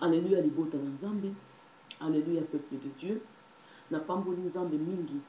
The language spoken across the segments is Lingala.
Alléluia, libota na nzambe. Alléluia, peuple de Dieu. Na pamboli nzambe mingi.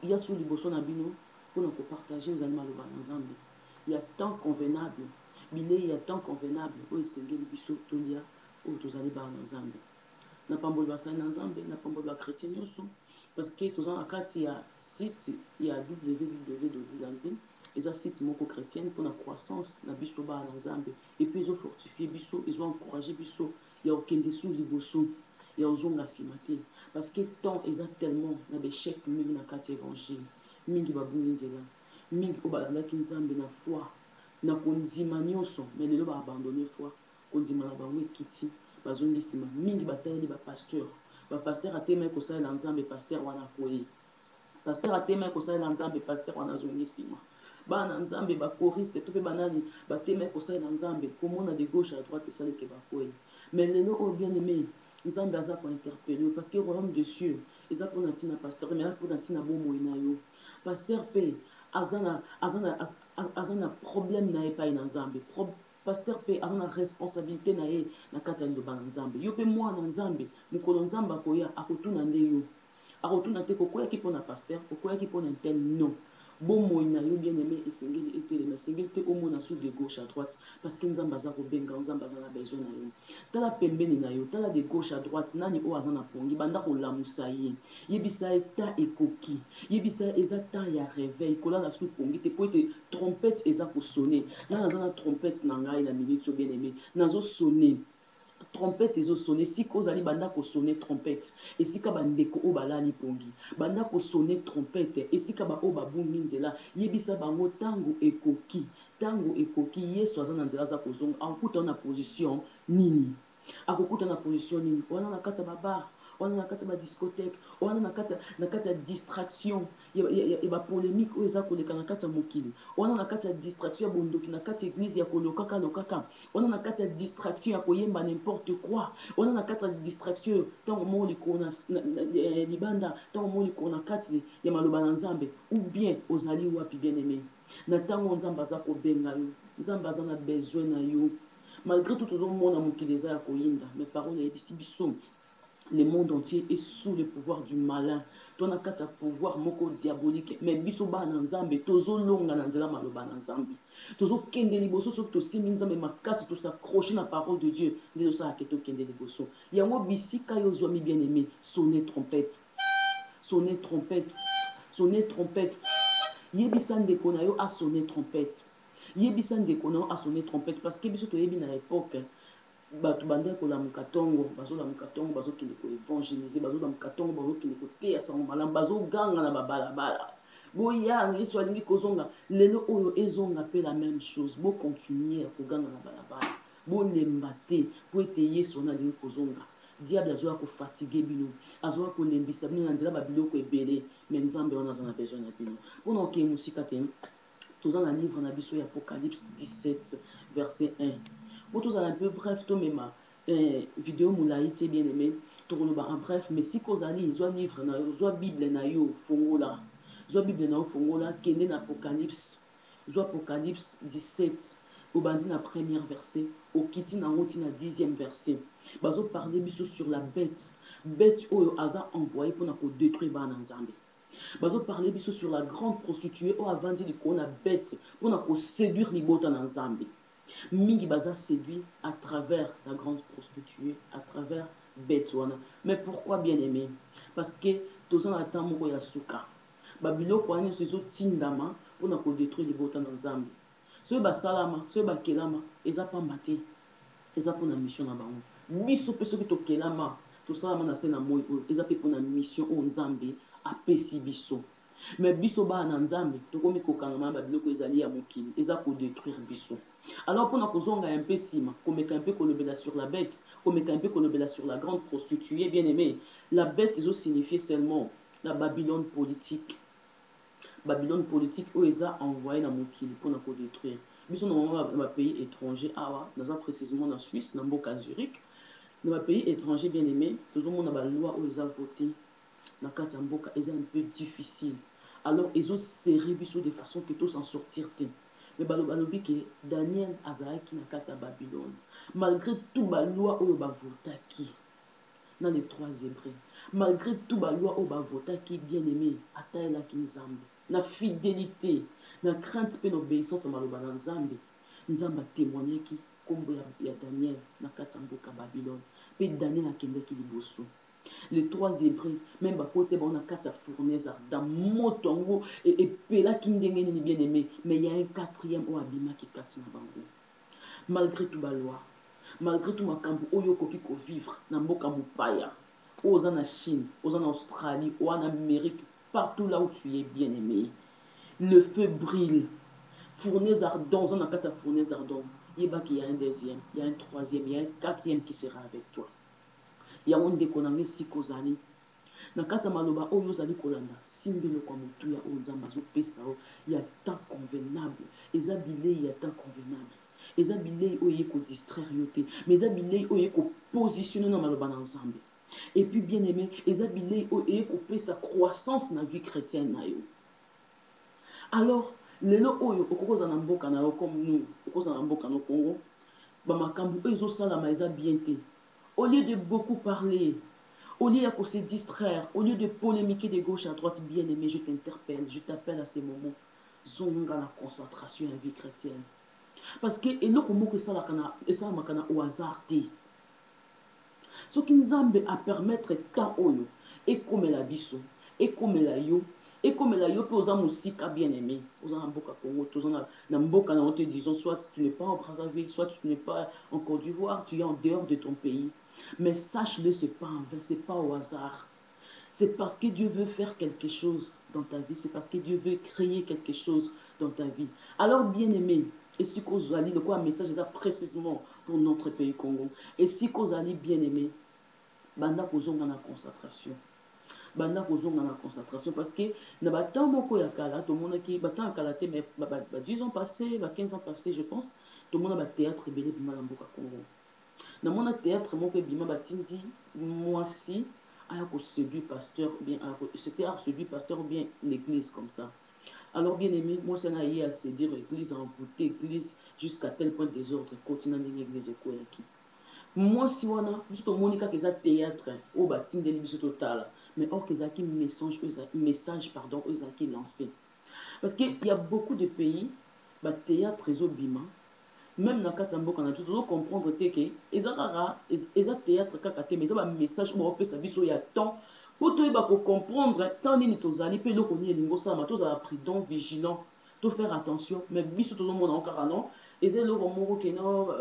Il y a sous liboso na bino pour nous partager aux animaux na nzambe. Il y a temps convenable. Il y a temps convenable. Où est-ce que biso tolia où tous allez ba na nzambe. Na pamboli ba na nzambe, na pamboli ba chrétien nyonso. Parce que tous en akati ya site, il y a www.dodilandi. Ils ont site moko chrétienne pour la croissance na biso ba na nzambe. Et puis ils ont fortifié biso, ils ont encouragé biso. Il y a aucun dessous liboso. Il y a ozonga simate. Parce que tant ils ont tellement na d'échec mingi na kati évangile. Mingi babungi nzela. Mingi ko balandaki nzambe na foi. Na kondima nyonso, mais lelo ba abandonné foi. Kondima na bango ekiti. Bazongi sima. Mingi batayeli ba pasteur. Ba pasteur atema ko sala nzambe pasteur wana koyi. Pasteur atema ko sala nzambe pasteur wana zongi sima. Bana nzambe ba choriste to pe banani batema ko sala nzambe komona de gauche à droite ça ke ba koyi. Mais lelo o bien aimé nzambe aza ko interpeller parce que royaume de cieux eza pour natina pasteur mais pour natina bomo ina yo pasteur pe azana problème na epai na nzambe pasteur pe azana responsabilité na ye na kati ya liloba na nzambe yo pe mwana nzambe mokolo nzambe akoya akotuna nde yo akotuna te kokoyaki mpo na pasteur kokoyaki mpo na tel non bomoi na yo bien aimé esengeli etelema esengeli te omona sous de gauche à droite parce que nzambe aza kobenga nzambe aza na besoin na yo tala pembeni na yo tala de gauche à droite nani oyo aza na pongi banda kolamusa ye yebisa ye ta ekoki yebisa ye eza temps ya réveil kolala su pongi te po ete trompette eza kosone nga naza na trompette na ngai na minute bien aimé nazosone trompette ezosone esika ozali banda kosone trompette esika bandeko oyo balali pongi banda kosone trompette esika baoyo babungi nzela yebisa bango ntango ekoki yesu aza na nzela aza kozonga akokuta na position nini akokuta na position nini wana na kati ya babar wana na kati ya badiscothèque wana na kati ya distraction ya bapolémique oyo eza koleka na kati ya mokili wana na kati ya distraction ya bondoki na kati ya église ya kolokaka wana na kati ya distraction ya koyemba n'importe quoi wana na kati ya distraction ntango moko likolo na libanda ntango moko likolo na kati ya maloba na nzambe ou bien ozali wapi bien aimé na ntango nzambe aza kobenga yo nzambe aza na besoin na yo malgré tout tozomona mokili eza ya koyinda mais parole eyebisi biso le monde entier est sous le pouvoir du malin. Toi, na kati ya pouvoir moko diabolique. Mais biso ba na nzambe, tozo longa na nzela maloba na nzambe. Tozo kende liboso soki tosimi nzambe makasi to s'accrocher na parole de Dieu. Nde ça ke to kende liboso. Yango bisika yo zwa mi bien aimé, sonnez trompette. Sonnez trompette. Sonnez trompette. Yebisa ndeko na yo a sonner trompette. Yebisa ndeko na yo a sonner trompette parce que biso to yebi na époque bato bande kolamuka ntongo bazolamuka ntongo bazokende koevangelize bazolamuka ntongo bazokende koteya sango malamu bazoganga na babalabala boya yesu alingi kozonga lelo oyo ezonga mpe la même chose bocontinue ya koganga na balabala bolemba te po ete yesu wana alingi kozonga diable azoya kofatigue bino azoya kolembisa bino na nzela babiloko ebele me nzambe wana aza na besoin na bino mpona okeye mosika te toza na livre na biso ya apocalypse 17 verset 1 pour tous un peu bref to mema vidéo moulaïté bien aimé to koloba en bref mais si kozali zo livre na yo zo bible na yo fongola zo bible na yo fongola kende na apocalypse 17 obandi na premier verset okiti na ngoti na 10e verset bazo parler biso sur la bête oyo aza envoyé pour na ko détruire bana nzambe bazo parler biso sur la grande prostituée oyo avandi likolo na bête pour na ko séduire libota na nzambe mingi baza séduit à travers la grande prostituée, à travers Betwana. Mais pourquoi bien aimé? Parce que tous en attendant moko ya suka. Babilo kwa ni sezo tindama pour na ko détruire les botan dans Zambie. Ceux ba salama, ceux ba kelama, eza pa mate. Eza pour na mission na bango. Biso pe soki to kelama, to salama na sena moyi eza pe pour na mission o Nzambe apesi biso. Mais biso ba na Nzambe to komi kokangama ba biloko ezali ya mokili, eza ko détruire biso. Alors pour nous un peu sima, comme un peu kolobela sur la bête, comme un peu kolobela sur la grande prostituée bien aimée, la bête ils ont signifié seulement la Babylone politique. Babylone politique où ils ont envoyé dans mokili pour nous détruire. Nous sommes dans un pays étranger, dans précisément en Suisse, dans Boca Zurich, dans un pays étranger bien aimé, nous avons la loi où ils ont voté, dans Katamboka, ils sont un peu difficile. Alors ils ont serré biso de façon que tous s'en sortir. mais balobi que Daniel azalaki na kati ya Babylone malgré tout baloi oyo bavotaki dans les 3 Hébreux malgré tout baloi oyo bavotaki bien aimé atayelaki Nzambe na fidélité na crainte pe na obéissance ya maloba na Nzambe Nzambe atémoignaki kombo ya Daniel na kati ya mboka Babylone pe Daniel akendaki liboso les 3 Hébreux même bakote ba na kati ya fournaise ardent moto yango epelaki ndenge nini bien aimé mais il y a un 4e oyo abimaki kati na bango malgré tout baloi malgré tout makambo oyo okoki kovivre na mboka mopaya oyo oza na Chine oza na Australie oyo en Amérique partout là où tu es bien aimé le feu brille fournaise ardent oza na kati ya fournaise ardent yebaki il y a un 2e il y a un 3e il y a un 4e qui sera avec toi yango ndeko na ngai esika ozali na kati ya maloba oyo ozali kolanda simba eloko ya motuya oyo Nzambe azopesa oyo ya temps convenable eza bilei ya temps convenable eza bilei oyo eye kodistraire yo te mais eza bilei oyo eye kopositionne na maloba na Nzambe et puis bien aimé eza bilei oyo eye kopesa croissance na vie chrétienne na yo alors lelo oyo okokozala na mboka na yo comme nous okozala na mboka na Congo bamakambo oyo ezosalama eza bien te au lieu de beaucoup parler au lieu de se distraire, au lieu de polémiquer de gauche à droite, bien aimé, je t'interpelle, je t'appelle à ces moments. Zonga la concentration à la vie chrétienne. Parce que, et là, comment que ça makana au hasard te. Ce qui nous a permettre tant oyo, et comme la biso, et comme la yo, et comme la yo, aux âmes aussi bien aimé, aux âmes Mboka Congo, aux âmes Mboka na te disons, soit tu n'es pas en Brazzaville, soit tu n'es pas en Côte d'Ivoire, tu es en dehors de ton pays. Mais sache-le, c'est pas en vain, c'est pas au hasard. C'est parce que Dieu veut faire quelque chose dans ta vie, c'est parce que Dieu veut créer quelque chose dans ta vie. Alors, bien aimé, et si vous allez, le quoi message est ça précisément pour notre pays Congo. Et si vous allez, bien aimé, banda kozonga na concentration. Banda kozonga na concentration parce que na batant moko ya kala to mona ki batant kala te mais 10 ans passés, 15 ans passés je pense, to mona ba théâtre belé bima na mboka Congo. Na mona théâtre moko bima batindi moi si aya ko séduire pasteur ou bien c'était à séduire pasteur ou bien l'église comme ça. Alors bien aimé, moi ça n'a eu à séduire l'église envoûtée église jusqu'à tel point désordre continent de l'église ekoyaki. Moi si wana juste au monika que ça théâtre au batinde biso total mais or que ça qui message pardon eux qui lancé parce que il y a beaucoup de pays ba théâtre ezobima même na kati ya mboka na biso comprendre te ke eza kaka eza théâtre kaka te mais eza ba message oyo bapesa biso ya temps po toyeba kocomprendre temps nini tozali mpe eloko nini elingi osalama tozala prudent vigilant to faire attention mais biso tozomona kaka non eza eloko moko keno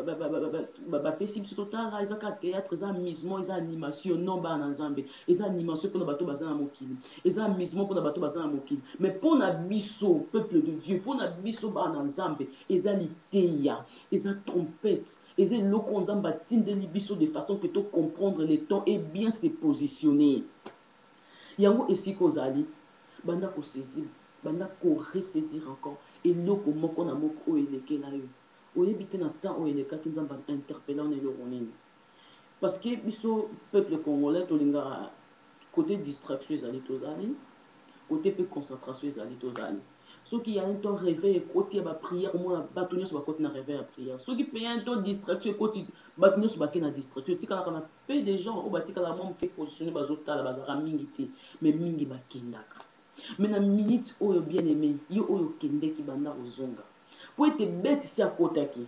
bapesi biso totala eza kaka théâtre eza amusement eza animation non bana na Nzambe eza animation mpona bato baza na mokili eza amusement mpona bato baza na mokili mais mpona biso peuple de Dieu mpona biso bana na Nzambe eza liteya eza trompette eza eloko Nzambe atindeli biso de façon que to comprendre le temps et bien se positionner yango esika ozali banda kosaisir banda koressaisir encore eloko moko na moko oyo elekela yo oyebi te na temps oyo elekaki Nzambe interpella na eloko nini parce que biso peuple congolais tolingaka côté distraction ezali tozali côté pe concentration ezali tozali soki ya un temps réveil ekoti ya baprière omona bato nyonso bakoti na réveil ya prière soki mpe ya un temps distraction ekoti bato nyonso bake na distraction etikalaka na pe des gens oyo batikalaka mwa moke positionné bazotala bazalaka mingi te mais mingi bakendaka mais na minute oyo bien aimé yo oyo okendeki banda kozonga po ete betisi akotaki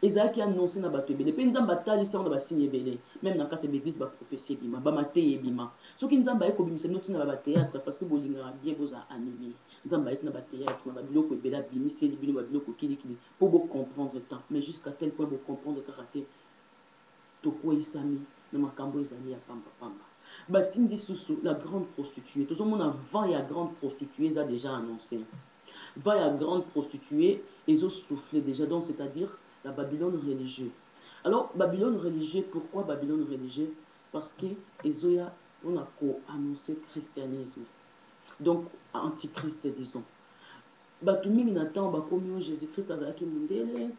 ezalaki annonce na bato ebele mpe Nzambe atalisi yango na basigne ebele même na kati ya baeglise baprophétie ebima bamatei ebima soki Nzambe aye kobimisa bino ntina na batéâtre parce que bolingaka bien bozala animé Nzambe aye tina batéâtre na babiloko ebele abimiseli bino babiloko kilikili mpo bocomprendre temps mais jusqu'à tel point bocomprendre kaka te tokweyisami na makambo ezali ya pambapamba batindi susu la grande prostituée tozomona vent ya grande prostituée eza déjà annoncé va ya grande prostituée ezosouffler déjà donc c'est-à-dire la Babylone religieuse. Alors, Babylone religieuse, pourquoi Babylone religieuse? Parce que Ezoya, on a annoncé christianisme. Donc, antichrist, disons. Batumi minatan, bakomi Jésus-Christ, azalaki mundele,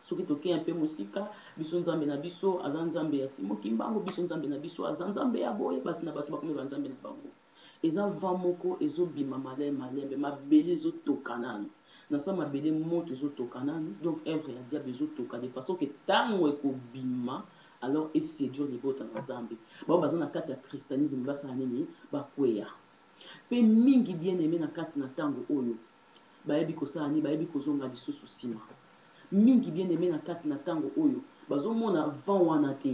soki toke un peu musika, biso nzambe na biso, azan nzambe ya simo kimbango, biso nzambe na biso, azan nzambe ya boye, bat na batu bakomi ba nzambe na bango. eza vent moko ezobima malembe mabele ezotoka nanu nasa mabele moto ezotoka nanu donc œuvre ya diable ezotoka de façon ke ntango ekobima alors eséduire libota na nzambe bao baza na kati ya christianisme basala nini bakweya mpe mingi bien aimé na kati na ntango oyo bayebi kosala nini bayebi kozonga lisusu nsima mingi bien aimé na kati na ntango oyo bazomona vent wana te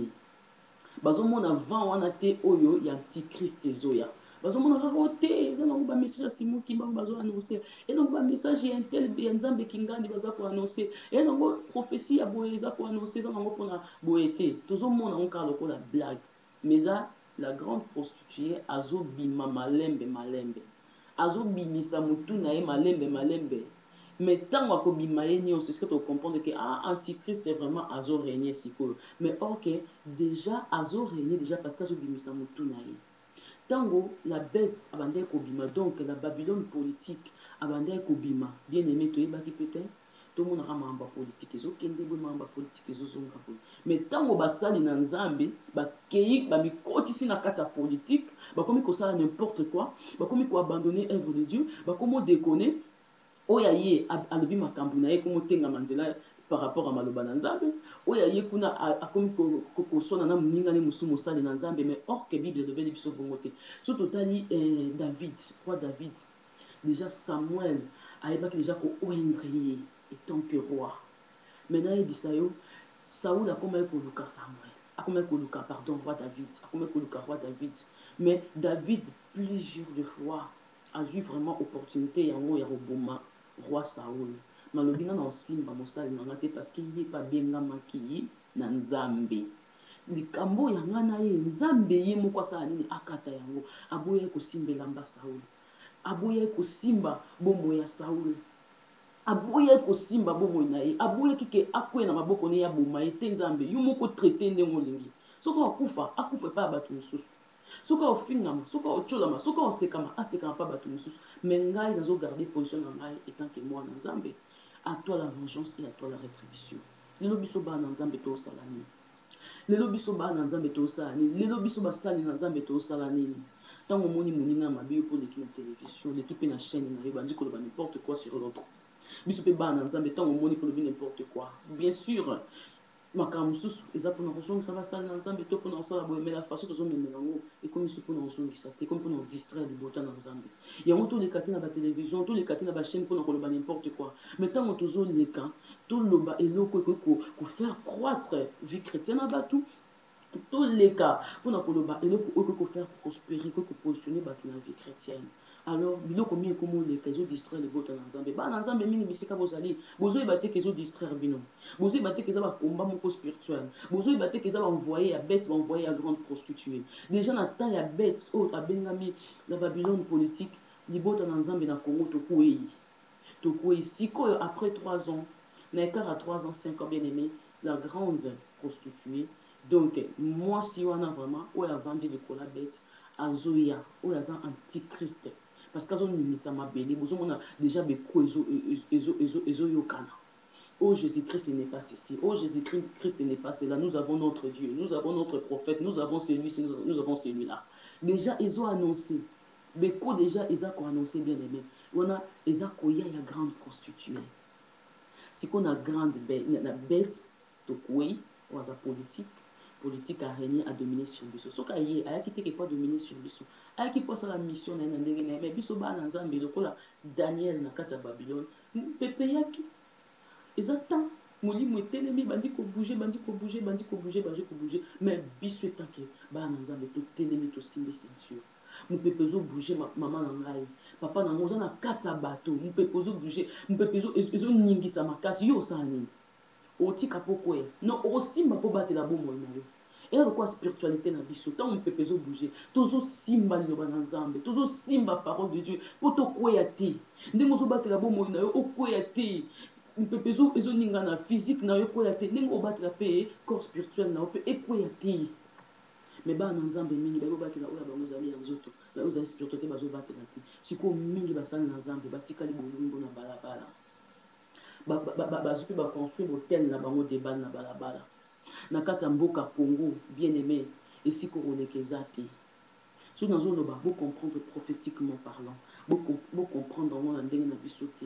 bazomona vent wana te oyo ya antichrist ezoya bazomona kaka te eza nango bamessage ya simuki bango bazoannonce enango bamessage ya intel ya nzambe kingandi baza koannonce enango prophétie ya boye eza koannonce eza nango mpona boye te tozomona ngo kaka lokola blague mais eza la grande prostituée azobima malembe azobimisa motu na ye malembe mais ntango akobima ye nyonso eske tocomprendre ke antichrist vraiment azorégner sikoyo mais or ke déjà azorégner déjà parce que azobimisa motu na ye ntango la bête abandaki kobima donc la babylone politique abandaki kobima bien aimé toyebaki peut tomonaka makambo ya politike ezokende boye makambo ya politike ezozonga boye mais ntango basali na nzambe bakei bamikotisi na kati ya politike bakomi kosala n'importe quoi bakomi koabandonner œuvre de dieu bakomi odekone oyo aye alobi makambo na ye komotengama nzela par rapport à maloba na nzambe oyo aye kuna akomi kosona na moningani mosusu mosali na nzambe mais or que bible elobeli biso bongo te so totali david roi david déjà samuel ayebaki déjà koindre ye etant que roi maintenant ayebisa yo saoul akomaki koluka samuel akomaki koluka pardon roi david akomaki koluka roi david mais david plusieurs de fois azwi vraiment opportunité yango ya koboma roi saoul nalobi nga na osimba mosali nanga te parce que ye mpe abengamaki na nzambe likambo yanga na ye nzambe ye moko asala nini akata yango aboyaki kosimba elamba saoul aboyaki kosimba bomoi ya saoul aboyaki kosimba bomoi na ye aboyaki ke akwea na maboko ne ya boma ye te nzambe yo moko traite ndenge olingi soki akufa epai ya bato mosusu soki ofingama soki otolama soki osekama asekama mpa bato mosusu mais ngai nazogarde position na ngai etant ke mwana nzambe à toi la vengeance et à toi la rétribution lelo biso bana nzambe tosala nini lelo biso bana nzambe tosala nini lelo biso basali na nzambe tosala nini ntango omoni moninga mabe yo mpo oleki na télévision oleki mpe na chaîne na yo bandi koloba n'importe quoi sur l'autre biso mpe bana nzambe ntango omoni mpo olobi n'importe quoi bien sûr makambo mosusu eza mpona kozongisa basali na nzambe to mpona kosala boye mais la façon tozomemela yango ekomi so mpona kozongisa te ekomi mpona kodistraire libota na nzambe yango toleka te na batelevizio toleka te na bachaîne mpona koloba n'importe quoi mais ntango tozoleka toloba eloko ekoki kofaire croître vie chrétienne na bato toleka mpona koloba eloko oyo ekoki kofaire prospérer ekoki kopositionne bato na vie chrétienne alors biloko mingi ekomoleka ezodistraire libota na nzambe bana nzambe mingi bisika bozali bozoyeba te ke ezodistraire bino bozoyeba te ke eza bakomba moko spirituel bozoyeba te ke eza baenvoye ya bête baenvoye ya grande prostituée déjà na temps ya bête oyo abengami na babylone politique libota na nzambe na congo tokwei sikoyo après 3 ans na écart à 3 ans 5 ans bien aimé la grande prostituée donc mwasi wana vraiment oyo avandi likolo ya bête azoya oyo aza antichrist parce que azonimisa mabele bozomona déjà beko ezoyokana oh Jésus-Christ n'est pas ceci, oh Jésus-Christ n'est pas cela, nous avons notre Dieu, nous avons notre prophète, nous avons celui-ci, nous avons celui-là. Déjà ils ont annoncé beko déjà ils ont annoncé bien aimé wana eza koya ya grande prostituée siko na grande bête tokwei oza politique a régné à dominer sur biso soki aye ayaki te kepo adominer sur biso ayaki mpo asala mission na ye na ndenge na ye mais biso bana nzambe lokola daniel na kati ya babylone pepe yaki eza temps molimo etelemi bandi kobouge mais biso etanke bana nzambe totelemi tosimbi ceinture mopepe ezobouge mama na ngai papa nango oza na kati ya bato mopepe ezobouge mopepe ezoningisa makasi yo osala nini otika mpo kwea non okosimba mpo batela bomoi na yo eza lokola spiritualité na biso ntango mopepe ezobouge tozosimba liloba na nzambe tozosimba parole de dieu mpo tokwea te ndenge ozobatela bomoi na yo okwea te mopepe ezoningana physique na yo ekwea te ndenge obatela mpe corps spirituel na yo mpe ekwea te mais bana nzambe mingi bazobatela oyo bango ezali ya nzoto oyo ezali spiritualité bazobatela te sikoyo mingi basali na nzambe batikali bolumbu na balabala bazwi mpe baconstruire botel na bango debale na balabala na kati ya mboka congo bien aimé esika koleka eza te soki nazoloba bocomprendre prophétiquement parlant bocomprendre yango na ndenge na biso te